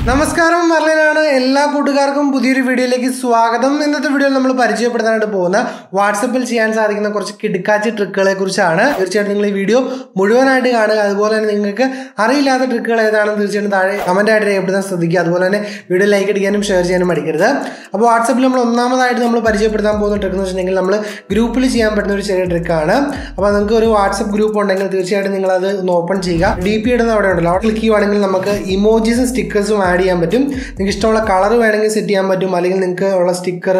നമസ്കാരം, അർലിനാണ്. എല്ലാ കൂട്ടുകാർക്കും പുതിയൊരു വീഡിയോയിലേക്ക് സ്വാഗതം. ഇന്നത്തെ വീഡിയോയിൽ നമ്മൾ പരിചയപ്പെടുത്താനായിട്ട് പോകുന്ന വാട്സപ്പിൽ ചെയ്യാൻ സാധിക്കുന്ന കുറച്ച് കിടുക്കാച്ചി ട്രിക്കുകളെ കുറിച്ചാണ്. തീർച്ചയായിട്ടും നിങ്ങൾ ഈ വീഡിയോ മുഴുവനായിട്ട് കാണുക. അതുപോലെ തന്നെ നിങ്ങൾക്ക് അറിയില്ലാത്ത ട്രിക്കുകൾ ഏതാണെന്ന് തീർച്ചയായിട്ടും താഴെ കമന്റ് ആയിട്ട് രേഖപ്പെടുത്താൻ ശ്രദ്ധിക്കുക. അതുപോലെ തന്നെ വീഡിയോ ലൈക്ക് അടിക്കാനും ഷെയർ ചെയ്യാനും മടിക്കരുത്. അപ്പോൾ വാട്സപ്പിൽ നമ്മൾ ഒന്നാമതായിട്ട് നമ്മൾ പരിചയപ്പെടുത്താൻ പോകുന്ന ട്രിക്ക് എന്ന് വെച്ചിട്ടുണ്ടെങ്കിൽ നമ്മൾ ഗ്രൂപ്പിൽ ചെയ്യാൻ പറ്റുന്ന ഒരു ചെറിയ ട്രിക്കാണ്. അപ്പോൾ നിങ്ങൾക്ക് ഒരു വാട്സപ്പ് ഗ്രൂപ്പ് ഉണ്ടെങ്കിൽ തീർച്ചയായിട്ടും നിങ്ങൾ അത് ഒന്ന് ഓപ്പൺ ചെയ്യുക. DP ഇടുന്ന അവിടെ ഉണ്ടല്ലോ, അവിടെ ക്ലിക്ക് ചെയ്യുവാണെങ്കിൽ നമുക്ക് ഇമോജീസും സ്റ്റിക്കേഴ്സും ആഡ് ചെയ്യാൻ പറ്റും. നിങ്ങൾക്ക് ഇഷ്ടമുള്ള കളർ വേണമെങ്കിൽ സെറ്റ് ചെയ്യാൻ പറ്റും, അല്ലെങ്കിൽ നിങ്ങൾക്ക് ഉള്ള സ്റ്റിക്കർ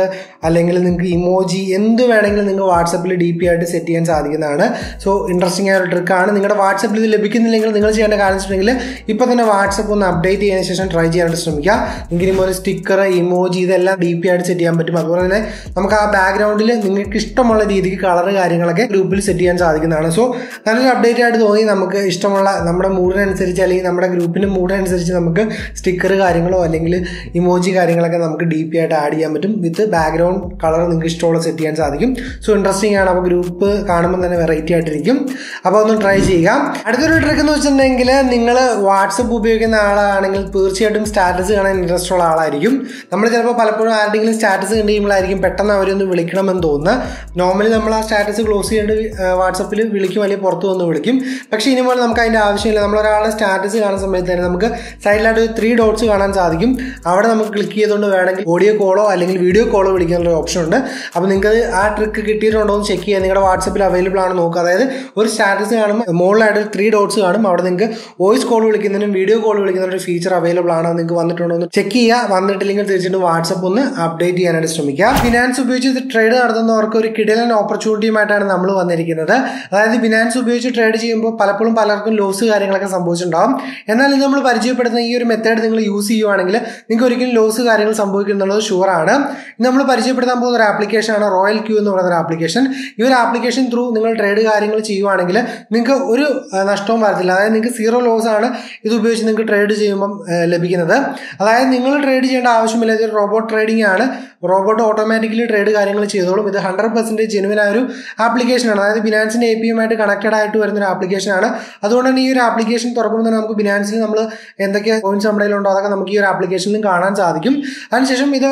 അല്ലെങ്കിൽ നിങ്ങൾക്ക് ഇമോജി എന്ത് വേണമെങ്കിലും നിങ്ങൾക്ക് വാട്സപ്പിൽ DP ആയിട്ട് സെറ്റ് ചെയ്യാൻ സാധിക്കുന്നതാണ്. സോ ഇൻട്രസ്റ്റിംഗ് ആയ ഒരു ട്രിക്കാണ്. നിങ്ങളുടെ വാട്സപ്പിൽ ഇത് ലഭിക്കുന്നില്ലെങ്കിൽ നിങ്ങൾ ചെയ്യേണ്ട കാര്യം വെച്ചിട്ടുണ്ടെങ്കിൽ ഇപ്പോൾ തന്നെ വാട്സപ്പ് ഒന്ന് അപ്ഡേറ്റ് ചെയ്തതിനു ശേഷം ട്രൈ ചെയ്യാനായിട്ട് ശ്രമിക്കുക. എങ്കിലും ഒരു സ്റ്റിക്കർ, ഇമോജി ഇതെല്ലാം DP ആയിട്ട് സെറ്റ് ചെയ്യാൻ പറ്റും. അതുപോലെ തന്നെ നമുക്ക് ആ ബാക്ക്ഗ്രൗണ്ടിൽ നിങ്ങൾക്ക് ഇഷ്ടമുള്ള രീതിക്ക് കളർ കാര്യങ്ങളൊക്കെ ഗ്രൂപ്പിൽ സെറ്റ് ചെയ്യാൻ സാധിക്കുന്നതാണ്. സോ നല്ലൊരു അപ്ഡേറ്റ് ആയിട്ട് തോന്നി. നമുക്ക് ഇഷ്ടമുള്ള നമ്മുടെ മൂഡിനനുസരിച്ച് അല്ലെങ്കിൽ നമ്മുടെ ഗ്രൂപ്പിൻ്റെ മൂഡിനനുസരിച്ച് നമുക്ക് സ്റ്റിക്കർ കാര്യങ്ങളോ അല്ലെങ്കിൽ ഇമോജി കാര്യങ്ങളൊക്കെ നമുക്ക് DP ആയിട്ട് ആഡ് ചെയ്യാൻ പറ്റും. വിത്ത് ബാക്ക്ഗ്രൗണ്ട് കളർ നിങ്ങൾക്ക് ഇഷ്ടമുള്ള സെറ്റ് ചെയ്യാൻ സാധിക്കും. സോ ഇൻട്രസ്റ്റിംഗ് ആണ്. അപ്പോൾ ഗ്രൂപ്പ് കാണുമ്പോൾ തന്നെ വെറൈറ്റി ആയിട്ടിരിക്കും. അപ്പോൾ ഒന്ന് ട്രൈ ചെയ്യുക. അടുത്തൊരു ട്രിക്ക് എന്ന് വെച്ചിട്ടുണ്ടെങ്കിൽ നിങ്ങൾ വാട്സപ്പ് ഉപയോഗിക്കുന്ന ആളാണെങ്കിൽ തീർച്ചയായിട്ടും സ്റ്റാറ്റസ് കാണാൻ ഇൻട്രസ്റ്റ് ഉള്ള ആളായിരിക്കും. നമ്മൾ ചിലപ്പോൾ പലപ്പോഴും ആരുടെയെങ്കിലും സ്റ്റാറ്റസ് കണ്ടു കഴിയുമ്പോഴായിരിക്കും പെട്ടെന്ന് അവരൊന്ന് വിളിക്കണമെന്ന് തോന്നുന്നത്. നോർമലി നമ്മൾ ആ സ്റ്റാറ്റസ് ക്ലോസ് ചെയ്തിട്ട് വാട്സപ്പിൽ വിളിക്കും, അല്ലെങ്കിൽ പുറത്ത് വന്ന് വിളിക്കും. പക്ഷേ ഇനി പോലെ നമുക്ക് അതിൻ്റെ ആവശ്യമില്ല. നമ്മളൊരാളുടെ സ്റ്റാറ്റസ് കാണുന്ന സമയത്ത് തന്നെ നമുക്ക് സൈഡിലായിട്ട് 3 ഡോട്ട്സ് കാണാൻ സാധിക്കും. അവിടെ നമുക്ക് ക്ലിക്ക് ചെയ്തുകൊണ്ട് വേണമെങ്കിൽ ഓഡിയോ കോളോ അല്ലെങ്കിൽ വീഡിയോ കോളോ വിളിക്കാനുള്ള ഓപ്ഷൻ ഉണ്ട്. അപ്പോൾ നിങ്ങൾക്ക് ആ ട്രിക്ക് കിട്ടിയിട്ടുണ്ടോ എന്ന് ചെക്ക് ചെയ്യുക. നിങ്ങളുടെ വാട്സപ്പിൽ അവൈലബിൾ ആണ് നോക്കുക. അതായത് ഒരു സ്റ്റാറ്റസ് കാണുമ്പോൾ മുകളിലായിട്ട് 3 ഡോട്ട്സ് കാണും. അവിടെ നിങ്ങൾക്ക് വോയിസ് കോൾ വിളിക്കുന്നതിനും വീഡിയോ കോൾ വിളിക്കുന്നതിനും ഒരു ഫീച്ചർ അവൈലബിൾ ആണ്. നിങ്ങൾക്ക് വന്നിട്ടുണ്ടോ എന്ന് ചെക്ക് ചെയ്യുക. വന്നിട്ടില്ലെങ്കിൽ തീർച്ചയായിട്ടും വാട്സപ്പ് ഒന്ന് അപ്ഡേറ്റ് ചെയ്യാനായിട്ട് ശ്രമിക്കുക. ഫിനാൻസ് ഉപയോഗിച്ച് ട്രേഡ് നടത്തുന്നവർക്ക് ഒരു കിടിലൻ ഓപ്പർച്യൂണിറ്റിയുമായിട്ടാണ് നമ്മൾ വന്നിരിക്കുന്നത്. അതായത് ഫിനാൻസ് ഉപയോഗിച്ച് ട്രേഡ് ചെയ്യുമ്പോൾ പലപ്പോഴും പലർക്കും ലോസ് കാര്യങ്ങളൊക്കെ സംഭവിച്ചിട്ടുണ്ടാകും. എന്നാൽ ഇത് നമ്മൾ പരിചയപ്പെടുത്തുന്ന ഈ ഒരു മെത്തേഡ് നിങ്ങൾ യൂസ് ചെയ്യുവാണെങ്കിൽ നിങ്ങൾക്ക് ഒരിക്കലും ലോസ് കാര്യങ്ങൾ സംഭവിക്കുന്നുള്ളത് ഷുവറാണ്. ഇത് നമ്മൾ പരിചയപ്പെടുത്താൻ പോകുന്ന ഒരു ആപ്ലിക്കേഷനാണ് റോയൽ ക്യൂ എന്ന് പറയുന്ന ഒരു ആപ്ലിക്കേഷൻ. ഈ ഒരു ആപ്ലിക്കേഷൻ ത്രൂ നിങ്ങൾ ട്രേഡ് കാര്യങ്ങൾ ചെയ്യുവാണെങ്കിൽ നിങ്ങൾക്ക് ഒരു നഷ്ടവും വരത്തില്ല. അതായത് നിങ്ങൾക്ക് 0 ലോസ് ആണ് ഇത് ഉപയോഗിച്ച് നിങ്ങൾക്ക് ട്രേഡ് ചെയ്യുമ്പം ലഭിക്കുന്നത്. അതായത് നിങ്ങൾ ട്രേഡ് ചെയ്യേണ്ട ആവശ്യമില്ല. ഇതൊരു റോബോട്ട് ട്രേഡിംഗ് ആണ്. റോബോട്ട് ഓട്ടോമാറ്റിക്കലി ട്രേഡ് കാര്യങ്ങൾ ചെയ്തോളും. ഇത് 100% ജെനുവിൻ ആയ ഒരു ആപ്ലിക്കേഷനാണ്. അതായത് ബിനാൻസിൻ്റെ API ആയിട്ട് കണക്റ്റഡ് ആയിട്ട് വരുന്ന ഒരു ആപ്ലിക്കേഷനാണ്. അതുകൊണ്ട് തന്നെ ഈ ഒരു ആപ്ലിക്കേഷൻ തുറക്കുമ്പോൾ തന്നെ നമുക്ക് ബിനാൻസിൽ നമ്മൾ എന്തൊക്കെ പോയിന്റ്സ് നമ്മുടെ കയ്യിലുണ്ടോ അതൊക്കെ നമുക്ക് ഈ ഒരു ആപ്ലിക്കേഷനിലും കാണാൻ സാധിക്കും. അതിനുശേഷം ഇത്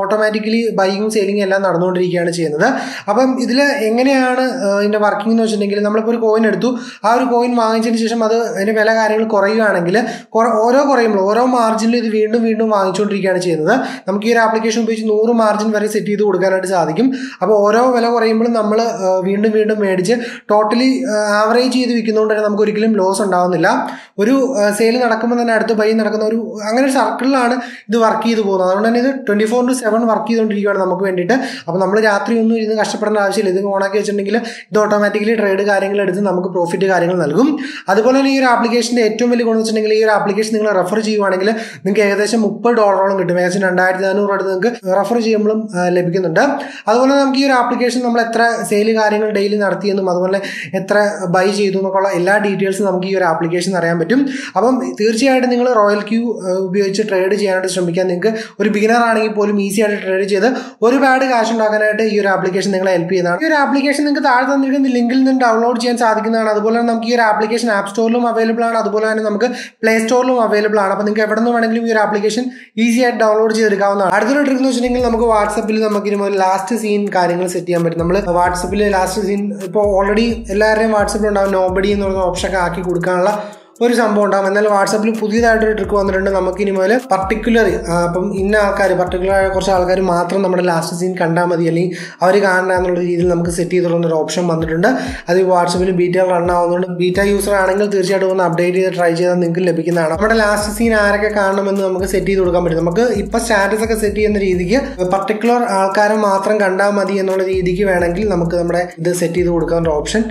ഓട്ടോമാറ്റിക്കലി ബൈയിങ്ങും സെയിലിങ്ങും എല്ലാം നടന്നുകൊണ്ടിരിക്കുകയാണ് ചെയ്യുന്നത്. അപ്പം ഇതിൽ എങ്ങനെയാണ് ഇതിൻ്റെ വർക്കിംഗ് എന്ന് വെച്ചിട്ടുണ്ടെങ്കിൽ നമ്മളിപ്പോൾ ഒരു കോയിൻ എടുത്തു. ആ ഒരു കോയിൻ വാങ്ങിച്ചതിന് ശേഷം അത് അതിൻ്റെ വില കാര്യങ്ങൾ കുറയുകയാണെങ്കിൽ കുറയുമ്പോൾ ഓരോ മാർജിനിലും ഇത് വീണ്ടും വീണ്ടും വാങ്ങിച്ചുകൊണ്ടിരിക്കുകയാണ് ചെയ്യുന്നത്. നമുക്ക് ഈ ഒരു ആപ്ലിക്കേഷൻ ഉപയോഗിച്ച് 100 മാർജിൻ വരെ സെറ്റ് ചെയ്ത് കൊടുക്കാനായിട്ട് സാധിക്കും. അപ്പോൾ ഓരോ വില കുറയുമ്പോഴും നമ്മൾ വീണ്ടും വീണ്ടും മേടിച്ച് ടോട്ടലി ആവറേജ് ചെയ്ത് വിൽക്കുന്നതുകൊണ്ട് തന്നെ നമുക്ക് ഒരിക്കലും ലോസ് ഉണ്ടാകുന്നില്ല. ഒരു സെയിൽ നടക്കുമ്പോൾ തന്നെ അടുത്ത ബൈ നടക്കുന്ന ഒരു അങ്ങനെ ഒരു സർക്കിളിലാണ് ഇത് വർക്ക് ചെയ്ത് പോകുന്നത്. അതുകൊണ്ട് തന്നെ ഇത് 24/7 വർക്ക് ചെയ്തുകൊണ്ടിരിക്കുകയാണ് നമുക്ക് വേണ്ടിയിട്ട്. അപ്പോൾ നമ്മൾ രാത്രി ഒന്നും ഇരുന്ന് കഷ്ടപ്പെടേണ്ട ആവശ്യമില്ല. ഇത് ഓണാക്കി വെച്ചിട്ടുണ്ടെങ്കിൽ ഇത് ഓട്ടോമാറ്റിക്കലി ട്രേഡ് കാര്യങ്ങൾ എടുത്ത് നമുക്ക് പ്രോഫിറ്റ് കാര്യങ്ങൾ നൽകും. അതുപോലെ തന്നെ ഈ ഒരു ആപ്ലിക്കേഷൻ്റെ ഏറ്റവും വലിയ ഗുണം വെച്ചിട്ടുണ്ടെങ്കിൽ ഈ ഒരു ആപ്ലിക്കേഷൻ നിങ്ങൾ റെഫർ ചെയ്യുവാണെങ്കിൽ നിങ്ങൾക്ക് ഏകദേശം $30 കിട്ടും. ഏകദേശം 2400 അടുത്ത് നിങ്ങൾക്ക് റെഫർ ചെയ്യുമ്പോഴും ലഭിക്കുന്നുണ്ട്. അതുപോലെ നമുക്ക് ഈ ഒരു ആപ്ലിക്കേഷൻ നമ്മൾ എത്ര സെയിൽ കാര്യങ്ങൾ ഡെയിലി നടത്തിയെന്നും അതുപോലെ എത്ര ബൈ ചെയ്തു എന്നൊക്കെയുള്ള എല്ലാ ഡീറ്റെയിൽസും നമുക്ക് ഈ ഒരു ആപ്ലിക്കേഷൻ അറിയാൻ പറ്റും. അപ്പം തീർച്ചയായിട്ടും നിങ്ങൾ റോയൽ ക്യൂ ഉപയോഗിച്ച് ട്രേഡ് ചെയ്യാനായിട്ട് ശ്രമിക്കാൻ. നിങ്ങൾക്ക് ഒരു ബിഗിനർ ആണെങ്കിൽ പോലും ഈസി ആയിട്ട് ട്രേഡ് ചെയ്ത് ഒരുപാട് കാശ് ഉണ്ടാക്കാനായിട്ട് ഈ ഒരു ആപ്ലിക്കേഷൻ നിങ്ങളെ ഹെൽപ്പ് ചെയ്യുന്നതാണ്. ഈ ഒരു ആപ്ലിക്കേഷൻ നിങ്ങൾക്ക് താഴെ തന്നിരിക്കുന്ന ലിങ്കിൽ നിന്ന് ഡൗൺലോഡ് ചെയ്യാൻ സാധിക്കുന്നതാണ്. അതുപോലെ തന്നെ നമുക്ക് ഈ ഒരു ആപ്ലിക്കേഷൻ ആപ്പ് സ്റ്റോറിലും അവൈലബിൾ ആണ്. അതുപോലെ തന്നെ നമുക്ക് പ്ലേ സ്റ്റോറിലും അവൈലബിൾ ആണ്. അപ്പോൾ നിങ്ങൾക്ക് എവിടെ നിന്ന് വേണമെങ്കിലും ഈ ഒരു ആപ്ലിക്കേഷൻ ഈസി ആയിട്ട് ഡൗൺലോഡ് ചെയ്തെടുക്കാവുന്നതാണ്. അടുത്തൊരു ട്രിക്ക് എന്ന് വെച്ചിട്ടുണ്ടെങ്കിൽ നമുക്ക് വാട്സപ്പിൽ നമുക്ക് ഇനി ലാസ്റ്റ് സീൻ കാര്യങ്ങൾ സെറ്റ് ചെയ്യാൻ പറ്റും. നമ്മൾ വാട്സപ്പിൽ ലാസ്റ്റ് സീൻ ഇപ്പോൾ ഓൾറെഡി എല്ലാവരുടെയും വാട്സപ്പിൽ ഉണ്ടാവും നോബഡി എന്ന് പറയുന്ന ഓപ്ഷനൊക്കെ ആക്കി കൊടുക്കാനുള്ള ഒരു സംഭവം ഉണ്ടാകും. എന്നാൽ വാട്സപ്പിൽ പുതിയതായിട്ടൊരു ട്രിക്ക് വന്നിട്ടുണ്ട്. നമുക്ക് ഇനി മുതൽ പർട്ടിക്കുലർ അപ്പം ഇന്ന ആൾക്കാർ പർട്ടിക്കുലർ കുറച്ച് ആൾക്കാർ മാത്രം നമ്മുടെ ലാസ്റ്റ് സീൻ കണ്ടാൽ മതി, അല്ലെങ്കിൽ അവർ കാണണ്ട എന്നുള്ള രീതിയിൽ നമുക്ക് സെറ്റ് ചെയ്തിട്ടുള്ള ഒരു ഓപ്ഷൻ വന്നിട്ടുണ്ട്. അത് വാട്സപ്പിൽ ബീറ്റ റൺ ആവുന്നതുകൊണ്ട് ബീറ്റ യൂസർ ആണെങ്കിൽ തീർച്ചയായിട്ടും ഒന്ന് അപ്ഡേറ്റ് ചെയ്ത് ട്രൈ ചെയ്താൽ നിങ്ങൾക്ക് ലഭിക്കുന്നതാണ്. നമ്മുടെ ലാസ്റ്റ് സീൻ ആരൊക്കെ കാണണമെന്ന് നമുക്ക് സെറ്റ് ചെയ്ത് കൊടുക്കാൻ പറ്റും. നമുക്ക് ഇപ്പോൾ സ്റ്റാറ്റസ് ഒക്കെ സെറ്റ് ചെയ്യുന്ന രീതിക്ക് പർട്ടിക്കുലർ ആൾക്കാരെ മാത്രം കണ്ടാൽ മതി എന്നുള്ള രീതിക്ക് വേണമെങ്കിൽ നമുക്ക് നമ്മുടെ ഇത് സെറ്റ് ചെയ്ത് കൊടുക്കാനുള്ള ഓപ്ഷൻ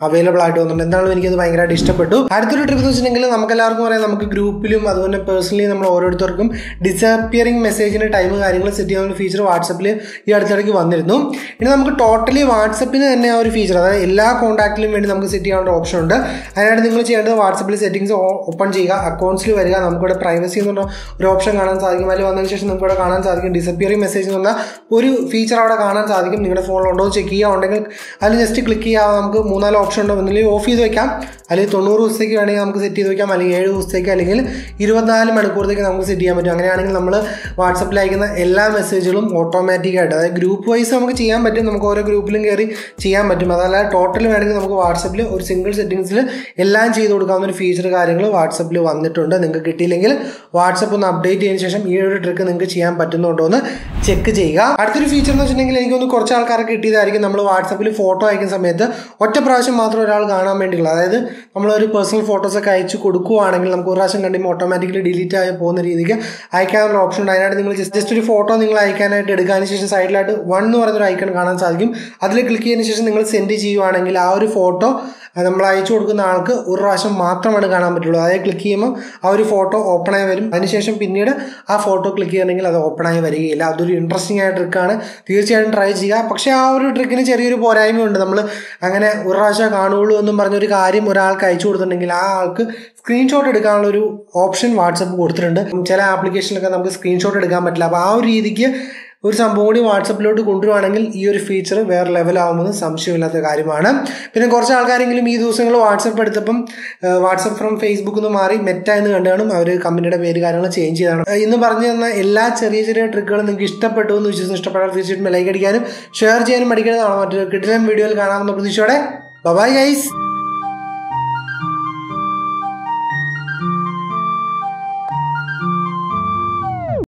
അവൈലബിൾ ആയിട്ട് വന്നിട്ടുണ്ട്. എന്താണെങ്കിലും എനിക്കത് ഭയങ്കരമായിട്ട് ഇഷ്ടപ്പെട്ടു. അടുത്തൊരു ട്രിക്ക് എന്ന് വെച്ചിട്ടുണ്ടെങ്കിൽ നമുക്ക് എല്ലാവർക്കും പറയാം, നമുക്ക് ഗ്രൂപ്പിലും അതുപോലെ പേഴ്സണലി നമ്മൾ ഓരോരുത്തർക്കും ഡിസപ്പിയറിംഗ് മെസ്സേജിൻ്റെ ടൈം കാര്യങ്ങൾ സെറ്റ് ചെയ്യാനുള്ള ഫീച്ചർ വാട്സപ്പിൽ ഈ അടുത്തിടയ്ക്ക് വന്നിരുന്നു. ഇനി നമുക്ക് ടോട്ടലി വാട്സപ്പിന് തന്നെ ആ ഒരു ഫീച്ചർ, അതായത് എല്ലാ കോൺടാക്റ്റിലും വേണ്ടി നമുക്ക് സെറ്റ് ചെയ്യാനുള്ള ഓപ്ഷൻ ഉണ്ട്. അതിനായിട്ട് നിങ്ങൾ ചെയ്യേണ്ടത് വാട്സപ്പിൽ സെറ്റിംഗ്സ് ഓപ്പൺ ചെയ്യുക, അക്കൗണ്ട്സിൽ വരിക, നമുക്കിവിടെ പ്രൈവസി എന്ന് പറഞ്ഞ ഒരു ഓപ്ഷൻ കാണാൻ സാധിക്കും. അതിൽ വന്നതിന് ശേഷം നമുക്ക് ഇവിടെ കാണാൻ സാധിക്കും ഡിസപ്പിയറിംഗ് മെസ്സേജ് എന്ന് പറഞ്ഞാൽ ഒരു ഫീച്ചർ അവിടെ കാണാൻ സാധിക്കും. നിങ്ങളുടെ ഫോണിലുണ്ടോ ചെക്ക് ചെയ്യുക, ഉണ്ടെങ്കിൽ അതിൽ ജസ്റ്റ് ക്ലിക്ക് ചെയ്യുക. നമുക്ക് 3-4 ഓപ്ഷൻ ഉണ്ട്. ഒന്നിൽ ഓഫ് ചെയ്ത് വെക്കാം, അല്ലെങ്കിൽ 90 ദിവസത്തേക്ക് വേണമെങ്കിൽ നമുക്ക് സെറ്റ് ചെയ്ത് വെക്കാം, അല്ലെങ്കിൽ 7 ദിവസത്തേക്ക്, അല്ലെങ്കിൽ 24 മണിക്കൂറത്തേക്ക് നമുക്ക് സെറ്റ് ചെയ്യാൻ പറ്റും. അങ്ങനെയാണെങ്കിൽ നമ്മൾ വാട്സപ്പിൽ അയക്കുന്ന എല്ലാ മെസ്സേജുകളും ഓട്ടോമാറ്റിക്കായിട്ട്, അതായത് ഗ്രൂപ്പ് വൈസ് നമുക്ക് ചെയ്യാൻ പറ്റും. നമുക്ക് ഓരോ ഗ്രൂപ്പിലും കയറി ചെയ്യാൻ പറ്റും. അതല്ല ടോട്ടൽ വേണമെങ്കിൽ നമുക്ക് വാട്സപ്പിൽ ഒരു സിംഗിൾ സെറ്റിംഗ്സിൽ എല്ലാം ചെയ്ത് കൊടുക്കാവുന്ന ഒരു ഫീച്ചർ കാര്യങ്ങൾ വാട്സപ്പിൽ വന്നിട്ടുണ്ട്. നിങ്ങൾക്ക് കിട്ടിയില്ലെങ്കിൽ വാട്സപ്പ് ഒന്ന് അപ്ഡേറ്റ് ചെയ്തതിന് ശേഷം ഈ ഒരു ട്രിക്ക് നിങ്ങൾക്ക് ചെയ്യാൻ പറ്റുന്നുണ്ടോ എന്ന് ചെക്ക് ചെയ്യുക. അടുത്തൊരു ഫീച്ചർ എന്ന് വെച്ചിട്ടുണ്ടെങ്കിൽ എനിക്കൊന്ന് കുറച്ച് ആൾക്കാർക്ക് കിട്ടിയതായിരിക്കും. നമ്മൾ വാട്സപ്പിൽ ഫോട്ടോ അയക്കുന്ന സമയത്ത് ഒറ്റ പ്രാവശ്യം മാത്രം ഒരാൾ കാണാൻ വേണ്ടിയുള്ളൂ. അതായത് നമ്മളൊരു പേഴ്സണൽ ഫോട്ടോസൊക്കെ അയച്ചു കൊടുക്കുകയാണെങ്കിൽ നമുക്ക് ഒരു പ്രാവശ്യം കണ്ടുമ്പോൾ ഓട്ടോമാറ്റിക്കലി ഡിലീറ്റ് ആയി പോകുന്ന രീതിക്ക് അയക്കാനുള്ള ഓപ്ഷൻ ഉണ്ട്. അതിനായിട്ട് നിങ്ങൾ ജസ്റ്റ് ഒരു ഫോട്ടോ നിങ്ങൾ അയക്കാനായിട്ട് എടുക്കാതിന് ശേഷം സൈഡിലായിട്ട് 1 എന്ന് പറയുന്നൊരു ഐക്കൺ കാണാൻ സാധിക്കും. അതിൽ ക്ലിക്ക് ചെയ്തതിന് ശേഷം നിങ്ങൾ സെൻഡ് ചെയ്യുവാണെങ്കിൽ ആ ഒരു ഫോട്ടോ നമ്മൾ അയച്ചു കൊടുക്കുന്ന ആൾക്ക് ഒരു പ്രാവശ്യം മാത്രമാണ് കാണാൻ പറ്റുള്ളൂ. അതായത് ക്ലിക്ക് ചെയ്യുമ്പോൾ ആ ഒരു ഫോട്ടോ ഓപ്പൺ ആയി വരും. അതിനുശേഷം പിന്നീട് ആ ഫോട്ടോ ക്ലിക്ക് ചെയ്യണമെങ്കിൽ അത് ഓപ്പൺ ആയി വരികയില്ല. അതൊരു ഇൻട്രസ്റ്റിംഗ് ആയ ട്രിക്കാണ്, തീർച്ചയായിട്ടും ട്രൈ ചെയ്യുക. പക്ഷേ ആ ഒരു ട്രിക്കിന് ചെറിയൊരു പോരായ്മയുണ്ട്. നമ്മൾ അങ്ങനെ ഒരു പ്രാവശ്യം കാണുകയുള്ളൂ എന്നും പറഞ്ഞൊരു കാര്യം ഒരാൾക്ക് അയച്ചു കൊടുത്തിട്ടുണ്ടെങ്കിൽ ആ ആൾക്ക് സ്ക്രീൻഷോട്ട് എടുക്കാനുള്ള ഒരു ഓപ്ഷൻ വാട്സപ്പ് കൊടുത്തിട്ടുണ്ട്. ചില ആപ്ലിക്കേഷനിലൊക്കെ നമുക്ക് സ്ക്രീൻഷോട്ട് എടുക്കാൻ പറ്റില്ല. അപ്പോൾ ആ ഒരു രീതിക്ക് ഒരു സംഭവം കൂടി വാട്സപ്പിലോട്ട് കൊണ്ടുവരുവാണെങ്കിൽ ഈ ഒരു ഫീച്ചർ വേറെ ലെവലാവുമെന്ന് സംശയമില്ലാത്ത കാര്യമാണ്. പിന്നെ കുറച്ച് ആൾക്കാരെങ്കിലും ഈ ദിവസങ്ങൾ വാട്സപ്പ് എടുത്തപ്പം വാട്സപ്പ് ഫ്രം ഫേസ്ബുക്കിൽ നിന്ന് മാറി മെറ്റ എന്ന് കണ്ടാണ് അവർ കമ്പനിയുടെ പേര് കാര്യങ്ങൾ ചേഞ്ച് ചെയ്താണ്. ഇന്ന് പറഞ്ഞു തന്ന എല്ലാ ചെറിയ ചെറിയ ട്രിക്കുകളും നിങ്ങൾക്ക് ഇഷ്ടപ്പെട്ടു എന്ന് വിശ്വസിച്ച് ഇഷ്ടപ്പെട്ടാൽ തീർച്ചയായിട്ടും ലൈക്ക് അടിക്കാനും ഷെയർ ചെയ്യാനും മടിക്കുന്നതാണ്. മറ്റൊരു കിടിലൻ വീഡിയോയിൽ കാണാമെന്ന പ്രതീക്ഷയോടെ ബൈ ഗൈസ്.